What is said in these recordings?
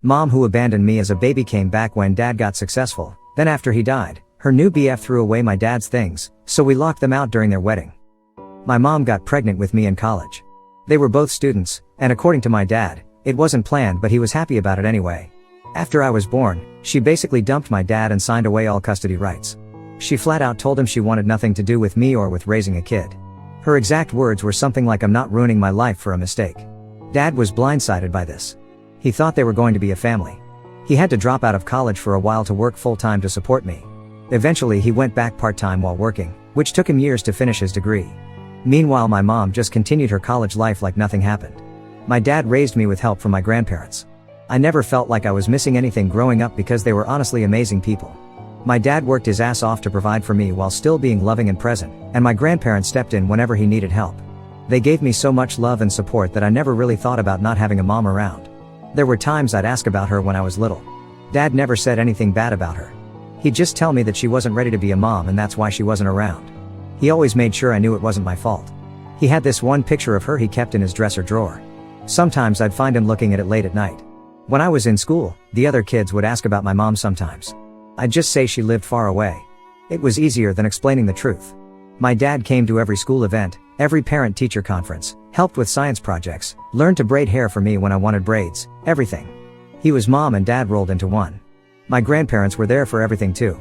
Mom, who abandoned me as a baby, came back when dad got successful. Then after he died, her new BF threw away my dad's things, so we locked them out during their wedding. My mom got pregnant with me in college. They were both students, and according to my dad, it wasn't planned, but he was happy about it anyway. After I was born, she basically dumped my dad and signed away all custody rights. She flat out told him she wanted nothing to do with me or with raising a kid. Her exact words were something like, "I'm not ruining my life for a mistake." Dad was blindsided by this. He thought they were going to be a family. He had to drop out of college for a while to work full-time to support me. Eventually he went back part-time while working, which took him years to finish his degree. Meanwhile, my mom just continued her college life like nothing happened. My dad raised me with help from my grandparents. I never felt like I was missing anything growing up because they were honestly amazing people. My dad worked his ass off to provide for me while still being loving and present, and my grandparents stepped in whenever he needed help. They gave me so much love and support that I never really thought about not having a mom around. There were times I'd ask about her when I was little. Dad never said anything bad about her. He'd just tell me that she wasn't ready to be a mom and that's why she wasn't around. He always made sure I knew it wasn't my fault. He had this one picture of her he kept in his dresser drawer. Sometimes I'd find him looking at it late at night. When I was in school, the other kids would ask about my mom sometimes. I'd just say she lived far away. It was easier than explaining the truth. My dad came to every school event, every parent-teacher conference, helped with science projects, learned to braid hair for me when I wanted braids, everything. He was mom and dad rolled into one. My grandparents were there for everything too.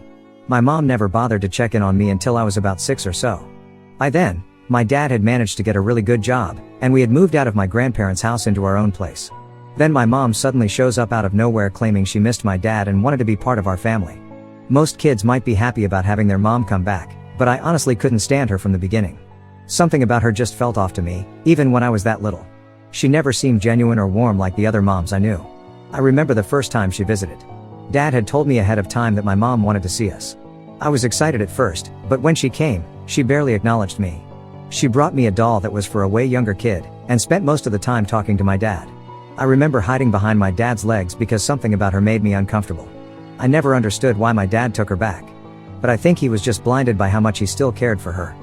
My mom never bothered to check in on me until I was about 6 or so. By then, my dad had managed to get a really good job, and we had moved out of my grandparents' house into our own place. Then my mom suddenly shows up out of nowhere claiming she missed my dad and wanted to be part of our family. Most kids might be happy about having their mom come back, but I honestly couldn't stand her from the beginning. Something about her just felt off to me, even when I was that little. She never seemed genuine or warm like the other moms I knew. I remember the first time she visited. Dad had told me ahead of time that my mom wanted to see us. I was excited at first, but when she came, she barely acknowledged me. She brought me a doll that was for a way younger kid, and spent most of the time talking to my dad. I remember hiding behind my dad's legs because something about her made me uncomfortable. I never understood why my dad took her back. But I think he was just blinded by how much he still cared for her.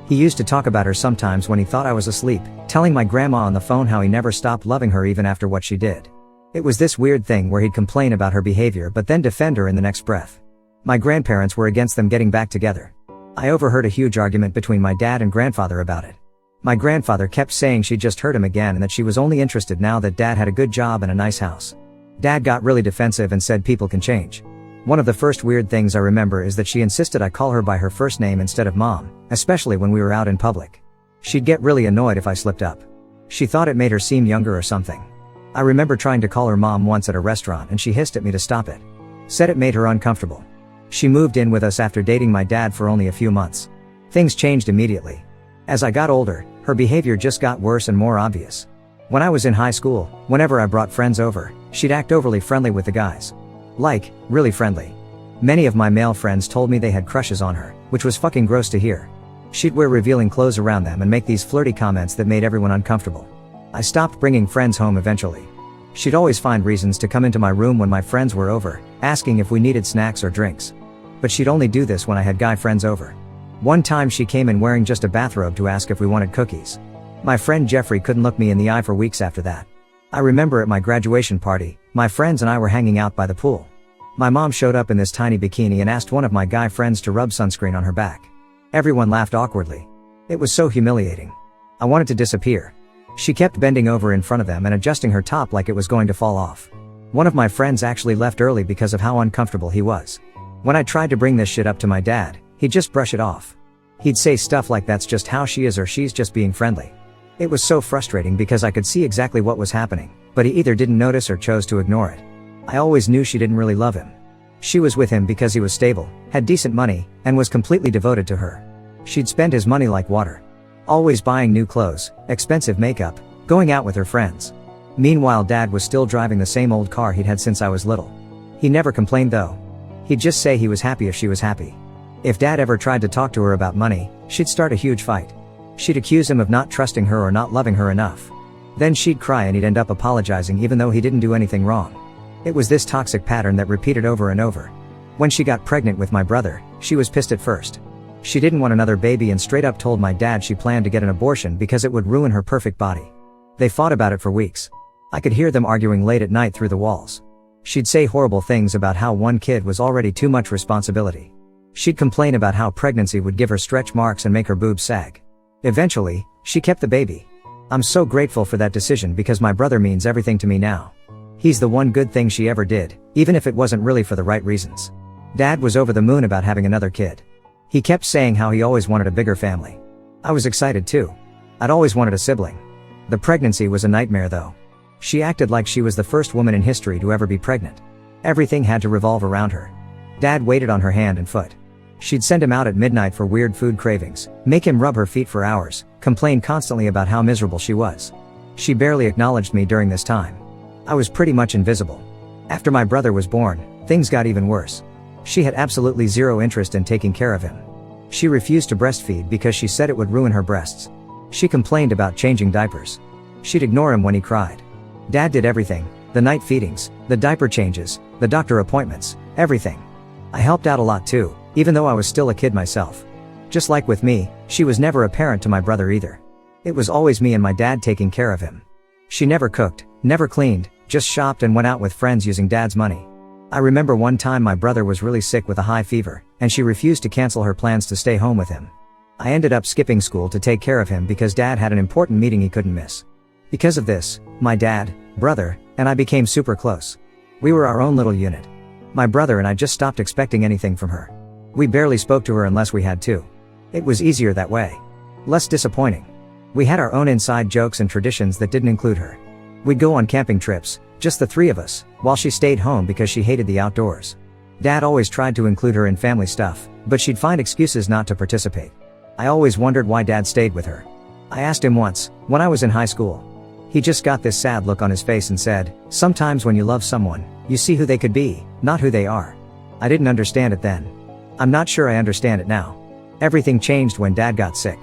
He used to talk about her sometimes when he thought I was asleep, telling my grandma on the phone how he never stopped loving her even after what she did. It was this weird thing where he'd complain about her behavior but then defend her in the next breath. My grandparents were against them getting back together. I overheard a huge argument between my dad and grandfather about it. My grandfather kept saying she'd just hurt him again and that she was only interested now that dad had a good job and a nice house. Dad got really defensive and said people can change. One of the first weird things I remember is that she insisted I call her by her first name instead of mom, especially when we were out in public. She'd get really annoyed if I slipped up. She thought it made her seem younger or something. I remember trying to call her mom once at a restaurant and she hissed at me to stop it. Said it made her uncomfortable. She moved in with us after dating my dad for only a few months. Things changed immediately. As I got older, her behavior just got worse and more obvious. When I was in high school, whenever I brought friends over, she'd act overly friendly with the guys. Like, really friendly. Many of my male friends told me they had crushes on her, which was fucking gross to hear. She'd wear revealing clothes around them and make these flirty comments that made everyone uncomfortable. I stopped bringing friends home eventually. She'd always find reasons to come into my room when my friends were over, asking if we needed snacks or drinks. But she'd only do this when I had guy friends over. One time she came in wearing just a bathrobe to ask if we wanted cookies. My friend Jeffrey couldn't look me in the eye for weeks after that. I remember at my graduation party, my friends and I were hanging out by the pool. My mom showed up in this tiny bikini and asked one of my guy friends to rub sunscreen on her back. Everyone laughed awkwardly. It was so humiliating. I wanted to disappear. She kept bending over in front of them and adjusting her top like it was going to fall off. One of my friends actually left early because of how uncomfortable he was. When I tried to bring this shit up to my dad, he'd just brush it off. He'd say stuff like that's just how she is or she's just being friendly. It was so frustrating because I could see exactly what was happening, but he either didn't notice or chose to ignore it. I always knew she didn't really love him. She was with him because he was stable, had decent money, and was completely devoted to her. She'd spend his money like water. Always buying new clothes, expensive makeup, going out with her friends. Meanwhile, dad was still driving the same old car he'd had since I was little. He never complained though. He'd just say he was happy if she was happy. If dad ever tried to talk to her about money, she'd start a huge fight. She'd accuse him of not trusting her or not loving her enough. Then she'd cry and he'd end up apologizing even though he didn't do anything wrong. It was this toxic pattern that repeated over and over. When she got pregnant with my brother, she was pissed at first. She didn't want another baby and straight up told my dad she planned to get an abortion because it would ruin her perfect body. They fought about it for weeks. I could hear them arguing late at night through the walls. She'd say horrible things about how one kid was already too much responsibility. She'd complain about how pregnancy would give her stretch marks and make her boobs sag. Eventually, she kept the baby. I'm so grateful for that decision because my brother means everything to me now. He's the one good thing she ever did, even if it wasn't really for the right reasons. Dad was over the moon about having another kid. He kept saying how he always wanted a bigger family. I was excited too. I'd always wanted a sibling. The pregnancy was a nightmare though. She acted like she was the first woman in history to ever be pregnant. Everything had to revolve around her. Dad waited on her hand and foot. She'd send him out at midnight for weird food cravings, make him rub her feet for hours, complain constantly about how miserable she was. She barely acknowledged me during this time. I was pretty much invisible. After my brother was born, things got even worse. She had absolutely zero interest in taking care of him. She refused to breastfeed because she said it would ruin her breasts. She complained about changing diapers. She'd ignore him when he cried. Dad did everything, the night feedings, the diaper changes, the doctor appointments, everything. I helped out a lot too, even though I was still a kid myself. Just like with me, she was never a parent to my brother either. It was always me and my dad taking care of him. She never cooked, never cleaned, just shopped and went out with friends using dad's money. I remember one time my brother was really sick with a high fever, and she refused to cancel her plans to stay home with him. I ended up skipping school to take care of him because dad had an important meeting he couldn't miss. Because of this, my dad, brother, and I became super close. We were our own little unit. My brother and I just stopped expecting anything from her. We barely spoke to her unless we had to. It was easier that way. Less disappointing. We had our own inside jokes and traditions that didn't include her. We'd go on camping trips, just the three of us, while she stayed home because she hated the outdoors. Dad always tried to include her in family stuff, but she'd find excuses not to participate. I always wondered why Dad stayed with her. I asked him once, when I was in high school. He just got this sad look on his face and said, "Sometimes when you love someone, you see who they could be, not who they are." I didn't understand it then. I'm not sure I understand it now. Everything changed when Dad got sick.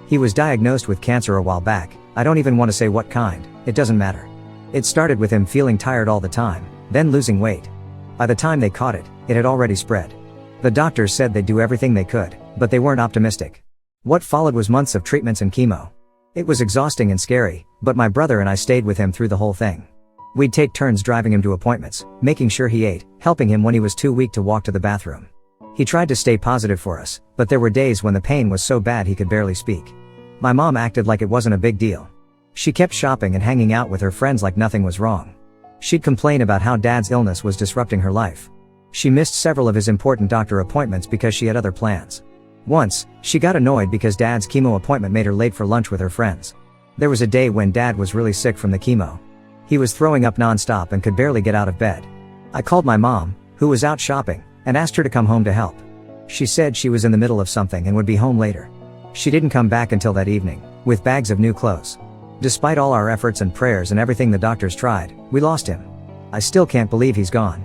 He was diagnosed with cancer a while back. I don't even want to say what kind, it doesn't matter. It started with him feeling tired all the time, then losing weight. By the time they caught it, it had already spread. The doctors said they'd do everything they could, but they weren't optimistic. What followed was months of treatments and chemo. It was exhausting and scary, but my brother and I stayed with him through the whole thing. We'd take turns driving him to appointments, making sure he ate, helping him when he was too weak to walk to the bathroom. He tried to stay positive for us, but there were days when the pain was so bad he could barely speak. My mom acted like it wasn't a big deal. She kept shopping and hanging out with her friends like nothing was wrong. She'd complain about how Dad's illness was disrupting her life. She missed several of his important doctor appointments because she had other plans. Once, she got annoyed because Dad's chemo appointment made her late for lunch with her friends. There was a day when Dad was really sick from the chemo. He was throwing up nonstop and could barely get out of bed. I called my mom, who was out shopping, and asked her to come home to help. She said she was in the middle of something and would be home later. She didn't come back until that evening, with bags of new clothes. Despite all our efforts and prayers and everything the doctors tried, we lost him. I still can't believe he's gone.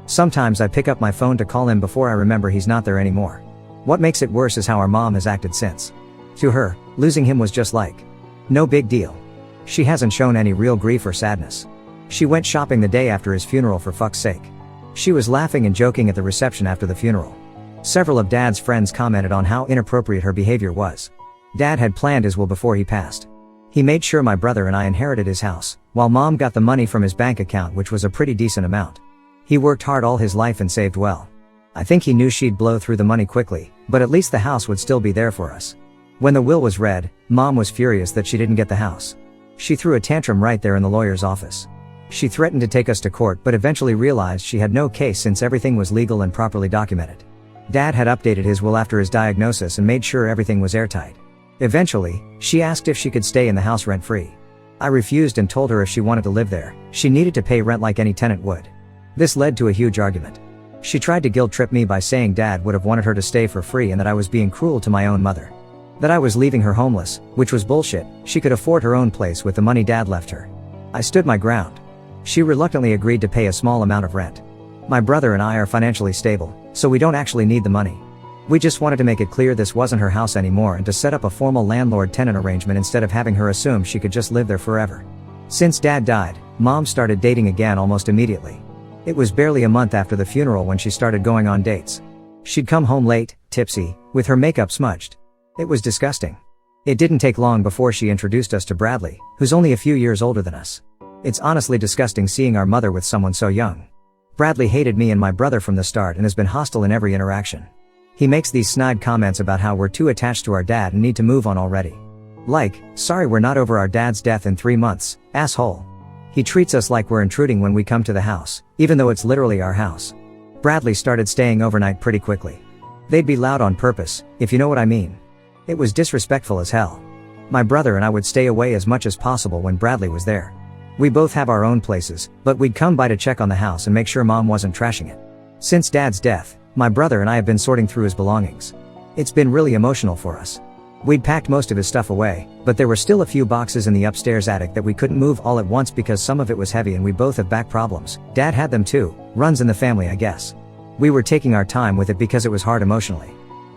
Sometimes I pick up my phone to call him before I remember he's not there anymore. What makes it worse is how our mom has acted since. To her, losing him was just like, no big deal. She hasn't shown any real grief or sadness. She went shopping the day after his funeral for fuck's sake. She was laughing and joking at the reception after the funeral. Several of Dad's friends commented on how inappropriate her behavior was. Dad had planned his will before he passed. He made sure my brother and I inherited his house, while Mom got the money from his bank account, which was a pretty decent amount. He worked hard all his life and saved well. I think he knew she'd blow through the money quickly, but at least the house would still be there for us. When the will was read, Mom was furious that she didn't get the house. She threw a tantrum right there in the lawyer's office. She threatened to take us to court but eventually realized she had no case since everything was legal and properly documented. Dad had updated his will after his diagnosis and made sure everything was airtight. Eventually, she asked if she could stay in the house rent-free. I refused and told her if she wanted to live there, she needed to pay rent like any tenant would. This led to a huge argument. She tried to guilt-trip me by saying Dad would have wanted her to stay for free and that I was being cruel to my own mother. That I was leaving her homeless, which was bullshit. She could afford her own place with the money Dad left her. I stood my ground. She reluctantly agreed to pay a small amount of rent. My brother and I are financially stable, so we don't actually need the money. We just wanted to make it clear this wasn't her house anymore and to set up a formal landlord-tenant arrangement instead of having her assume she could just live there forever. Since Dad died, Mom started dating again almost immediately. It was barely a month after the funeral when she started going on dates. She'd come home late, tipsy, with her makeup smudged. It was disgusting. It didn't take long before she introduced us to Bradley, who's only a few years older than us. It's honestly disgusting seeing our mother with someone so young. Bradley hated me and my brother from the start and has been hostile in every interaction. He makes these snide comments about how we're too attached to our dad and need to move on already. Like, sorry we're not over our dad's death in 3 months, asshole. He treats us like we're intruding when we come to the house, even though it's literally our house. Bradley started staying overnight pretty quickly. They'd be loud on purpose, if you know what I mean. It was disrespectful as hell. My brother and I would stay away as much as possible when Bradley was there. We both have our own places, but we'd come by to check on the house and make sure mom wasn't trashing it. Since dad's death, my brother and I have been sorting through his belongings. It's been really emotional for us. We'd packed most of his stuff away, but there were still a few boxes in the upstairs attic that we couldn't move all at once because some of it was heavy and we both have back problems. Dad had them too, runs in the family I guess. We were taking our time with it because it was hard emotionally.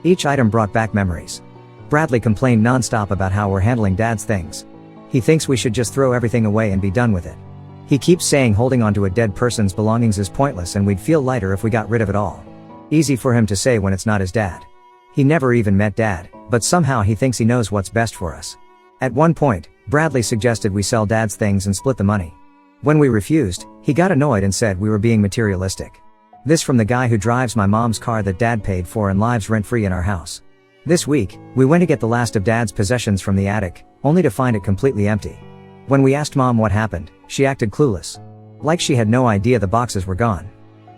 Each item brought back memories. Bradley complained nonstop about how we're handling dad's things. He thinks we should just throw everything away and be done with it. He keeps saying holding onto a dead person's belongings is pointless and we'd feel lighter if we got rid of it all. Easy for him to say when it's not his dad. He never even met dad, but somehow he thinks he knows what's best for us. At one point, Bradley suggested we sell dad's things and split the money. When we refused, he got annoyed and said we were being materialistic. This from the guy who drives my mom's car that dad paid for and lives rent-free in our house. This week, we went to get the last of dad's possessions from the attic, only to find it completely empty. When we asked mom what happened, she acted clueless. Like she had no idea the boxes were gone.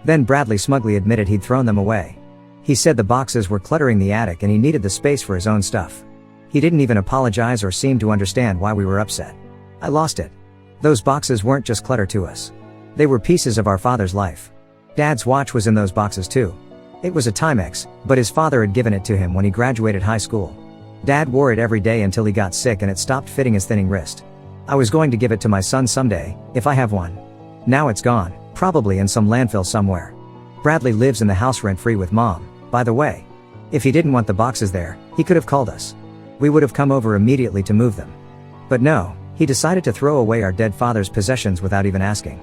Then Bradley smugly admitted he'd thrown them away. He said the boxes were cluttering the attic and he needed the space for his own stuff. He didn't even apologize or seem to understand why we were upset. I lost it. Those boxes weren't just clutter to us. They were pieces of our father's life. Dad's watch was in those boxes too. It was a Timex, but his father had given it to him when he graduated high school. Dad wore it every day until he got sick and it stopped fitting his thinning wrist. I was going to give it to my son someday, if I have one. Now it's gone, probably in some landfill somewhere. Bradley lives in the house rent-free with mom, by the way. If he didn't want the boxes there, he could have called us. We would have come over immediately to move them. But no, he decided to throw away our dead father's possessions without even asking.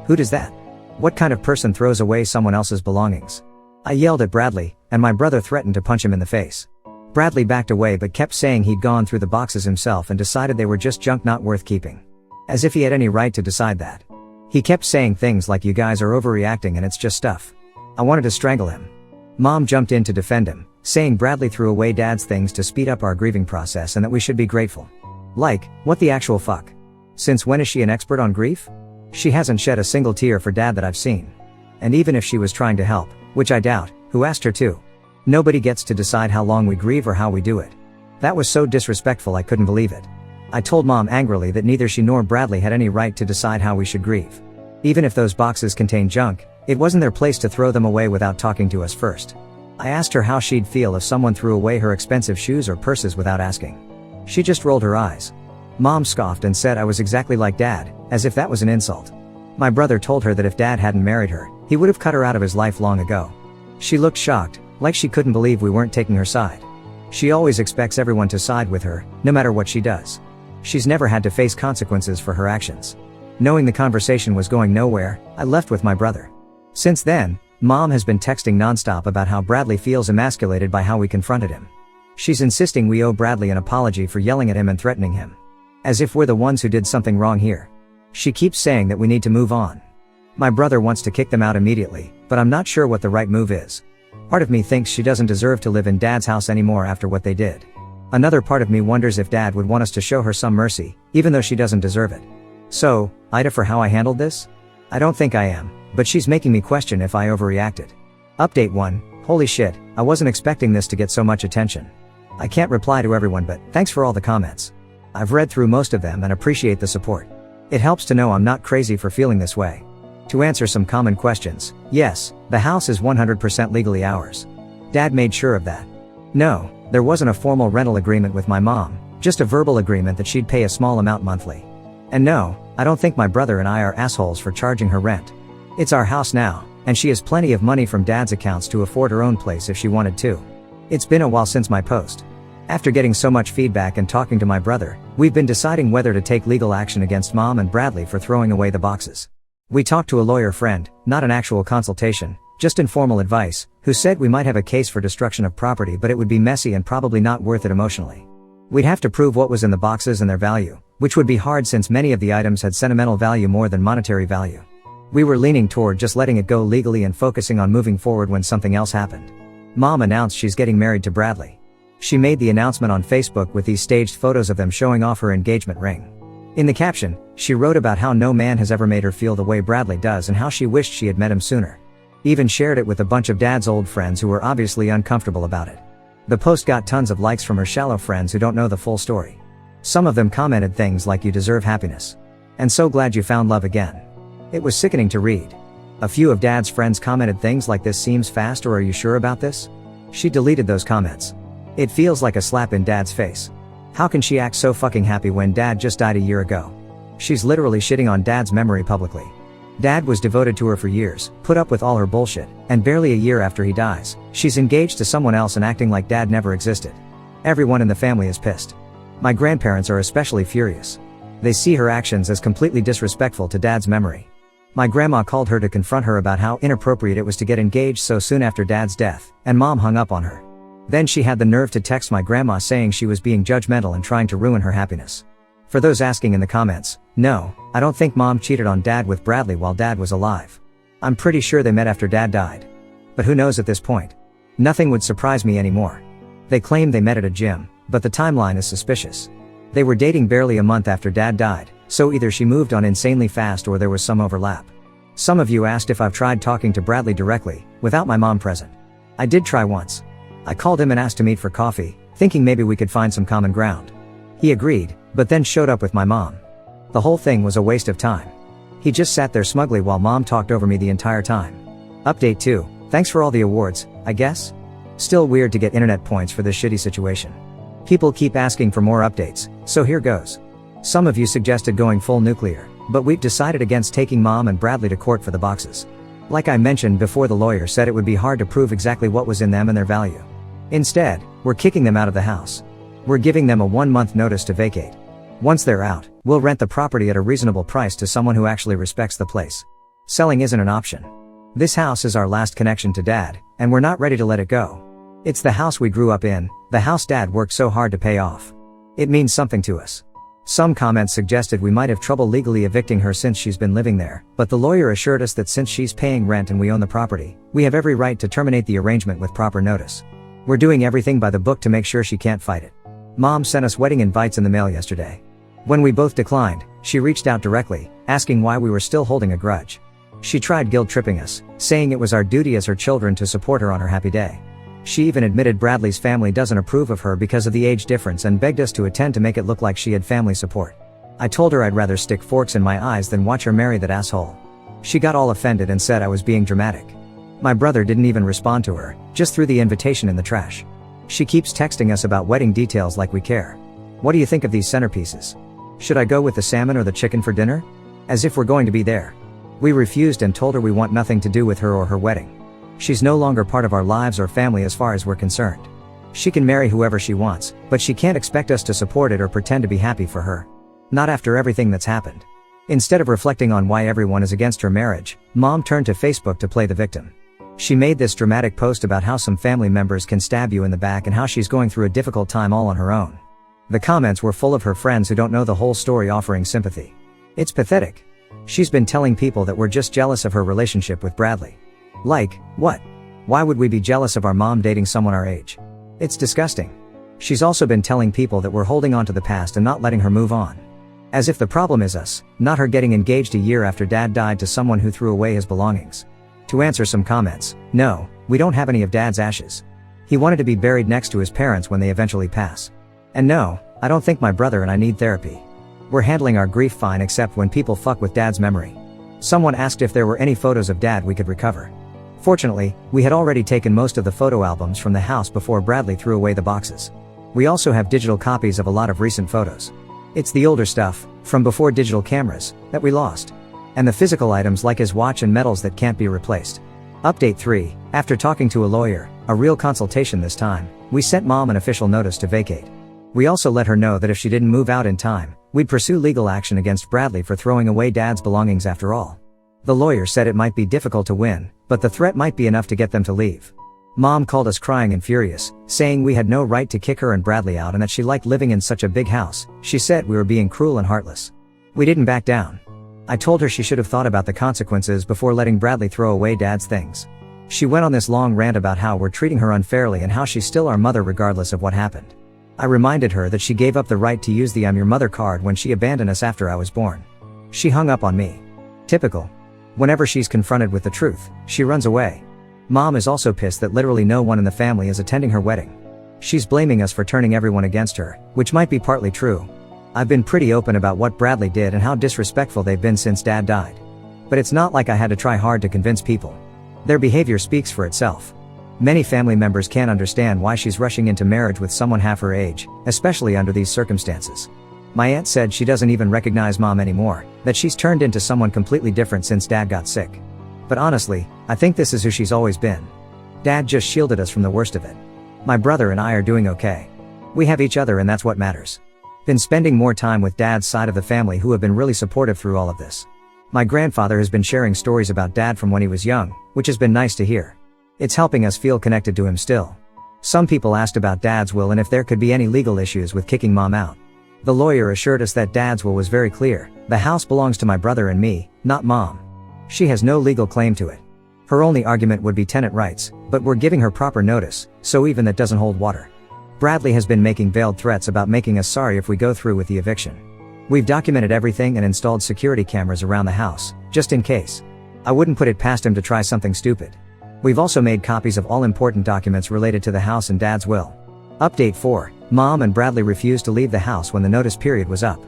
Who does that? What kind of person throws away someone else's belongings? I yelled at Bradley, and my brother threatened to punch him in the face. Bradley backed away but kept saying he'd gone through the boxes himself and decided they were just junk not worth keeping. As if he had any right to decide that. He kept saying things like you guys are overreacting and it's just stuff. I wanted to strangle him. Mom jumped in to defend him, saying Bradley threw away dad's things to speed up our grieving process and that we should be grateful. Like, what the actual fuck? Since when is she an expert on grief? She hasn't shed a single tear for dad that I've seen. And even if she was trying to help, which I doubt, who asked her to? Nobody gets to decide how long we grieve or how we do it. That was so disrespectful I couldn't believe it. I told mom angrily that neither she nor Bradley had any right to decide how we should grieve. Even if those boxes contained junk, it wasn't their place to throw them away without talking to us first. I asked her how she'd feel if someone threw away her expensive shoes or purses without asking. She just rolled her eyes. Mom scoffed and said I was exactly like dad, as if that was an insult. My brother told her that if dad hadn't married her, he would have cut her out of his life long ago. She looked shocked, like she couldn't believe we weren't taking her side. She always expects everyone to side with her, no matter what she does. She's never had to face consequences for her actions. Knowing the conversation was going nowhere, I left with my brother. Since then, mom has been texting nonstop about how Bradley feels emasculated by how we confronted him. She's insisting we owe Bradley an apology for yelling at him and threatening him. As if we're the ones who did something wrong here. She keeps saying that we need to move on. My brother wants to kick them out immediately, but I'm not sure what the right move is. Part of me thinks she doesn't deserve to live in dad's house anymore after what they did. Another part of me wonders if dad would want us to show her some mercy, even though she doesn't deserve it. So, Ida, for how I handled this? I don't think I am, but she's making me question if I overreacted. Update 1, holy shit, I wasn't expecting this to get so much attention. I can't reply to everyone, but thanks for all the comments. I've read through most of them and appreciate the support. It helps to know I'm not crazy for feeling this way. To answer some common questions, yes, the house is 100% legally ours. Dad made sure of that. No, there wasn't a formal rental agreement with my mom, just a verbal agreement that she'd pay a small amount monthly. And no, I don't think my brother and I are assholes for charging her rent. It's our house now, and she has plenty of money from dad's accounts to afford her own place if she wanted to. It's been a while since my post. After getting so much feedback and talking to my brother, we've been deciding whether to take legal action against mom and Bradley for throwing away the boxes. We talked to a lawyer friend, not an actual consultation, just informal advice, who said we might have a case for destruction of property, but it would be messy and probably not worth it emotionally. We'd have to prove what was in the boxes and their value, which would be hard since many of the items had sentimental value more than monetary value. We were leaning toward just letting it go legally and focusing on moving forward when something else happened. Mom announced she's getting married to Bradley. She made the announcement on Facebook with these staged photos of them showing off her engagement ring. In the caption, she wrote about how no man has ever made her feel the way Bradley does and how she wished she had met him sooner. Even shared it with a bunch of Dad's old friends who were obviously uncomfortable about it. The post got tons of likes from her shallow friends who don't know the full story. Some of them commented things like "You deserve happiness," and "So glad you found love again." It was sickening to read. A few of Dad's friends commented things like "This seems fast," or "Are you sure about this?" She deleted those comments. It feels like a slap in Dad's face. How can she act so fucking happy when Dad just died a year ago? She's literally shitting on Dad's memory publicly. Dad was devoted to her for years, put up with all her bullshit, and barely a year after he dies, she's engaged to someone else and acting like Dad never existed. Everyone in the family is pissed. My grandparents are especially furious. They see her actions as completely disrespectful to Dad's memory. My grandma called her to confront her about how inappropriate it was to get engaged so soon after Dad's death, and Mom hung up on her. Then she had the nerve to text my grandma saying she was being judgmental and trying to ruin her happiness. For those asking in the comments, no, I don't think Mom cheated on Dad with Bradley while Dad was alive. I'm pretty sure they met after Dad died. But who knows at this point? Nothing would surprise me anymore. They claim they met at a gym, but the timeline is suspicious. They were dating barely a month after Dad died, so either she moved on insanely fast or there was some overlap. Some of you asked if I've tried talking to Bradley directly, without my mom present. I did try once. I called him and asked to meet for coffee, thinking maybe we could find some common ground. He agreed, but then showed up with my mom. The whole thing was a waste of time. He just sat there smugly while Mom talked over me the entire time. Update 2. Thanks for all the awards, I guess? Still weird to get internet points for this shitty situation. People keep asking for more updates, so here goes. Some of you suggested going full nuclear, but we've decided against taking Mom and Bradley to court for the boxes. Like I mentioned before, the lawyer said it would be hard to prove exactly what was in them and their value. Instead, we're kicking them out of the house. We're giving them a 1-month notice to vacate. Once they're out, we'll rent the property at a reasonable price to someone who actually respects the place. Selling isn't an option. This house is our last connection to Dad, and we're not ready to let it go. It's the house we grew up in, the house Dad worked so hard to pay off. It means something to us. Some comments suggested we might have trouble legally evicting her since she's been living there, but the lawyer assured us that since she's paying rent and we own the property, we have every right to terminate the arrangement with proper notice. We're doing everything by the book to make sure she can't fight it. Mom sent us wedding invites in the mail yesterday. When we both declined, she reached out directly, asking why we were still holding a grudge. She tried guilt-tripping us, saying it was our duty as her children to support her on her happy day. She even admitted Bradley's family doesn't approve of her because of the age difference and begged us to attend to make it look like she had family support. I told her I'd rather stick forks in my eyes than watch her marry that asshole. She got all offended and said I was being dramatic. My brother didn't even respond to her, just threw the invitation in the trash. She keeps texting us about wedding details like we care. What do you think of these centerpieces? Should I go with the salmon or the chicken for dinner? As if we're going to be there. We refused and told her we want nothing to do with her or her wedding. She's no longer part of our lives or family as far as we're concerned. She can marry whoever she wants, but she can't expect us to support it or pretend to be happy for her. Not after everything that's happened. Instead of reflecting on why everyone is against her marriage, Mom turned to Facebook to play the victim. She made this dramatic post about how some family members can stab you in the back and how she's going through a difficult time all on her own. The comments were full of her friends who don't know the whole story offering sympathy. It's pathetic. She's been telling people that we're just jealous of her relationship with Bradley. Like, what? Why would we be jealous of our mom dating someone our age? It's disgusting. She's also been telling people that we're holding on to the past and not letting her move on. As if the problem is us, not her getting engaged a year after Dad died to someone who threw away his belongings. To answer some comments, no, we don't have any of Dad's ashes. He wanted to be buried next to his parents when they eventually pass. And no, I don't think my brother and I need therapy. We're handling our grief fine except when people fuck with Dad's memory. Someone asked if there were any photos of Dad we could recover. Fortunately, we had already taken most of the photo albums from the house before Bradley threw away the boxes. We also have digital copies of a lot of recent photos. It's the older stuff, from before digital cameras, that we lost. And the physical items like his watch and medals that can't be replaced. Update 3, after talking to a lawyer, a real consultation this time, we sent Mom an official notice to vacate. We also let her know that if she didn't move out in time, we'd pursue legal action against Bradley for throwing away Dad's belongings after all. The lawyer said it might be difficult to win, but the threat might be enough to get them to leave. Mom called us crying and furious, saying we had no right to kick her and Bradley out and that she liked living in such a big house. She said we were being cruel and heartless. We didn't back down. I told her she should have thought about the consequences before letting Bradley throw away Dad's things. She went on this long rant about how we're treating her unfairly and how she's still our mother regardless of what happened. I reminded her that she gave up the right to use the "I'm your mother" card when she abandoned us after I was born. She hung up on me. Typical. Whenever she's confronted with the truth, she runs away. Mom is also pissed that literally no one in the family is attending her wedding. She's blaming us for turning everyone against her, which might be partly true. I've been pretty open about what Bradley did and how disrespectful they've been since Dad died. But it's not like I had to try hard to convince people. Their behavior speaks for itself. Many family members can't understand why she's rushing into marriage with someone half her age, especially under these circumstances. My aunt said she doesn't even recognize Mom anymore, that she's turned into someone completely different since Dad got sick. But honestly, I think this is who she's always been. Dad just shielded us from the worst of it. My brother and I are doing okay. We have each other and that's what matters. Been spending more time with Dad's side of the family who have been really supportive through all of this. My grandfather has been sharing stories about Dad from when he was young, which has been nice to hear. It's helping us feel connected to him still. Some people asked about Dad's will and if there could be any legal issues with kicking Mom out. The lawyer assured us that Dad's will was very clear. The house belongs to my brother and me, not Mom. She has no legal claim to it. Her only argument would be tenant rights, but we're giving her proper notice, so even that doesn't hold water. Bradley has been making veiled threats about making us sorry if we go through with the eviction. We've documented everything and installed security cameras around the house, just in case. I wouldn't put it past him to try something stupid. We've also made copies of all important documents related to the house and Dad's will. Update 4. Mom and Bradley refused to leave the house when the notice period was up.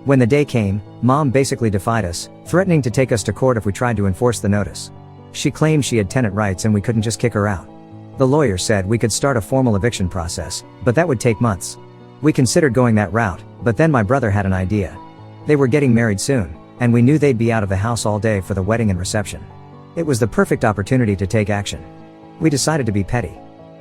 When the day came, Mom basically defied us, threatening to take us to court if we tried to enforce the notice. She claimed she had tenant rights and we couldn't just kick her out. The lawyer said we could start a formal eviction process, but that would take months. We considered going that route, but then my brother had an idea. They were getting married soon, and we knew they'd be out of the house all day for the wedding and reception. It was the perfect opportunity to take action. We decided to be petty.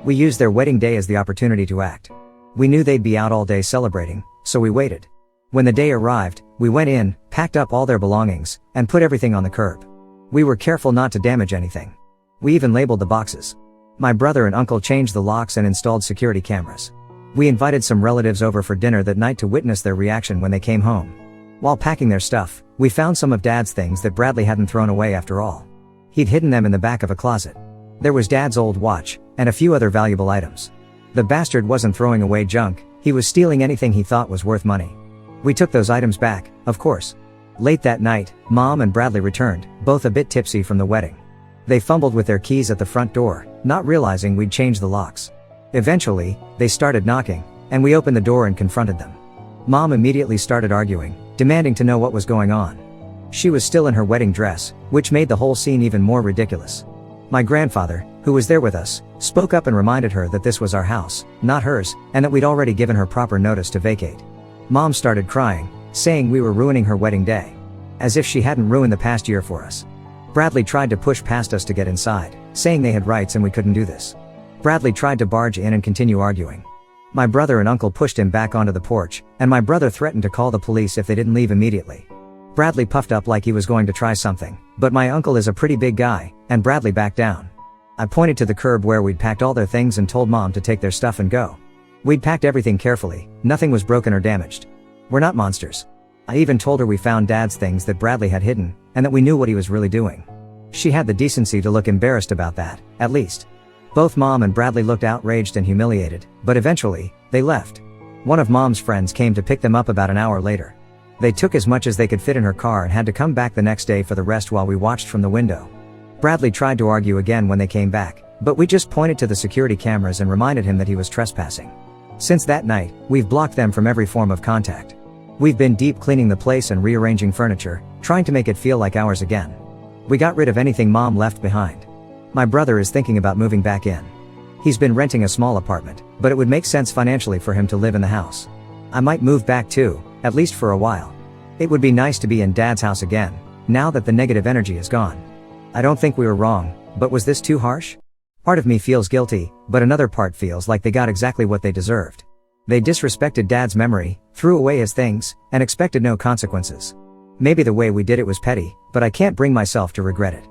We used their wedding day as the opportunity to act. We knew they'd be out all day celebrating, so we waited. When the day arrived, we went in, packed up all their belongings, and put everything on the curb. We were careful not to damage anything. We even labeled the boxes. My brother and uncle changed the locks and installed security cameras. We invited some relatives over for dinner that night to witness their reaction when they came home. While packing their stuff, we found some of Dad's things that Bradley hadn't thrown away after all. He'd hidden them in the back of a closet. There was Dad's old watch, and a few other valuable items. The bastard wasn't throwing away junk, he was stealing anything he thought was worth money. We took those items back, of course. Late that night, Mom and Bradley returned, both a bit tipsy from the wedding. They fumbled with their keys at the front door, not realizing we'd changed the locks. Eventually, they started knocking, and we opened the door and confronted them. Mom immediately started arguing, demanding to know what was going on. She was still in her wedding dress, which made the whole scene even more ridiculous. My grandfather, who was there with us, spoke up and reminded her that this was our house, not hers, and that we'd already given her proper notice to vacate. Mom started crying, saying we were ruining her wedding day. As if she hadn't ruined the past year for us. Bradley tried to push past us to get inside, saying they had rights and we couldn't do this. Bradley tried to barge in and continue arguing. My brother and uncle pushed him back onto the porch, and my brother threatened to call the police if they didn't leave immediately. Bradley puffed up like he was going to try something, but my uncle is a pretty big guy, and Bradley backed down. I pointed to the curb where we'd packed all their things and told Mom to take their stuff and go. We'd packed everything carefully, nothing was broken or damaged. We're not monsters. I even told her we found Dad's things that Bradley had hidden, and that we knew what he was really doing. She had the decency to look embarrassed about that, at least. Both Mom and Bradley looked outraged and humiliated, but eventually, they left. One of Mom's friends came to pick them up about an hour later. They took as much as they could fit in her car and had to come back the next day for the rest while we watched from the window. Bradley tried to argue again when they came back, but we just pointed to the security cameras and reminded him that he was trespassing. Since that night, we've blocked them from every form of contact. We've been deep cleaning the place and rearranging furniture, trying to make it feel like ours again. We got rid of anything Mom left behind. My brother is thinking about moving back in. He's been renting a small apartment, but it would make sense financially for him to live in the house. I might move back too, at least for a while. It would be nice to be in Dad's house again, now that the negative energy is gone. I don't think we were wrong, but was this too harsh? Part of me feels guilty, but another part feels like they got exactly what they deserved. They disrespected Dad's memory, threw away his things, and expected no consequences. Maybe the way we did it was petty, but I can't bring myself to regret it.